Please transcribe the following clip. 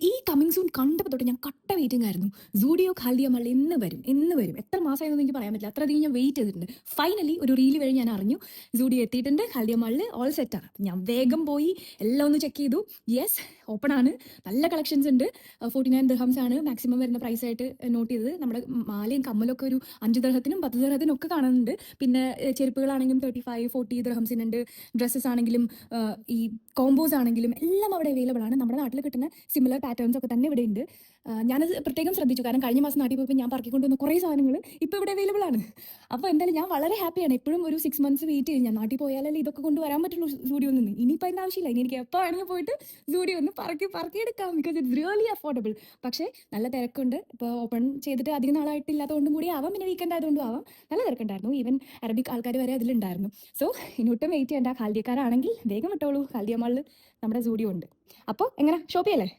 ഈ coming soon കണ്ടപ്പോൾ തൊട്ട് ഞാൻ കട്ട വെയിറ്റിംഗ് ആയിരുന്നു. സൂഡിയോ ഖാലിയ മൾ എന്ന് വരും എന്ന് വരും. എത്ര മാസമായെന്നൊന്നും എനിക്ക് പറയാൻ പറ്റില്ല. അത്രയധികം ഞാൻ വെയിറ്റ് ചെയ്തിട്ടുണ്ട്. ഫൈനലി ഒരു റീല് വഴി ഞാൻ അറിഞ്ഞു സൂഡിയോ എത്തിയിട്ടുണ്ട്. ഖാലിയ മളിൽ ഓൾ സെറ്റാണ്. ഞാൻ വേഗം പോയി എല്ലാം ഒന്ന് ചെക്ക് ചെയ്തു. യെസ്, ഓപ്പൺ ആണ്. നല്ല കളക്ഷൻസ് ഉണ്ട്. 49 ദിർഹംസ് ആണ് മാക്സിമം വരുന്ന പ്രൈസ് ആയിട്ട് നോട്ട് ചെയ്തത്. നമ്മുടെ മാലയും കമ്മലൊക്കെ ഒരു 5 ദിർഹത്തിനും 10 ദിർഹത്തിനും ഒക്കെ കാണുന്നുണ്ട്. പിന്നെ ചെരുപ്പുകളാണെങ്കിലും 35-40 ദിർഹംസിനുണ്ട്. ഡ്രസ്സസ് ആണെങ്കിലും ഈ കോംബോസ് ആണെങ്കിലും എല്ലാം അവിടെ അവൈലബിൾ ആണ്. നമ്മുടെ നാട്ടിൽ കിട്ടുന്ന സിമിലർ പാറ്റേൺസ് ഒക്കെ തന്നെ ഇവിടെ ഉണ്ട്. ഞാനത് പ്രത്യേകം ശ്രദ്ധിച്ചു. കാരണം കഴിഞ്ഞ മാസം നാട്ടിൽ പോയപ്പോൾ ഞാൻ പറക്കിക്കൊണ്ടുവന്ന കുറേ സാധനങ്ങൾ ഇപ്പോൾ ഇവിടെ അവൈലബിൾ ആണ്. അപ്പോൾ എന്തായാലും ഞാൻ വളരെ ഹാപ്പിയാണ്. എപ്പോഴും ഒരു 6 മന്ത്സ് വെയിറ്റ് ചെയ്യും. ഞാൻ നാട്ടിൽ പോയാലല്ലേ ഇതൊക്കെ കൊണ്ടുവരാൻ പറ്റുള്ളൂ സൂഡിയോയിൽ നിന്ന്. ഇനിയിപ്പോൾ അതിൻ്റെ ആവശ്യമില്ല. ഇനി എനിക്ക് എപ്പോൾ വേണമെങ്കിൽ പോയിട്ട് സൂഡിയോ ഒന്ന് പറക്കിയെടുക്കാം. Because it's really affordable. പക്ഷേ നല്ല തിരക്കുണ്ട്. ഇപ്പോൾ ഓപ്പൺ ചെയ്തിട്ട് അധികം നാളായിട്ടില്ലാത്തതുകൊണ്ടും കൂടി ആവാം, പിന്നെ വീക്കെൻഡ് ആയതുകൊണ്ടും ആവാം. നല്ല തിരക്കുണ്ടായിരുന്നു. ഈവൻ അറബിക് ആൾക്കാർ വരെ അതിലുണ്ടായിരുന്നു. സോ ഇനിയൊട്ടും വെയിറ്റ് ചെയ്യേണ്ട. ഖാൽദിയക്കാരാണെങ്കിൽ വേഗം വിട്ടോളൂ. ഖാൽദിയ മാളിൽ നമ്മുടെ സൂഡിയോ ഉണ്ട്. അപ്പോൾ എങ്ങനെ ഷോപ്പ് ചെയ്യല്ലേ?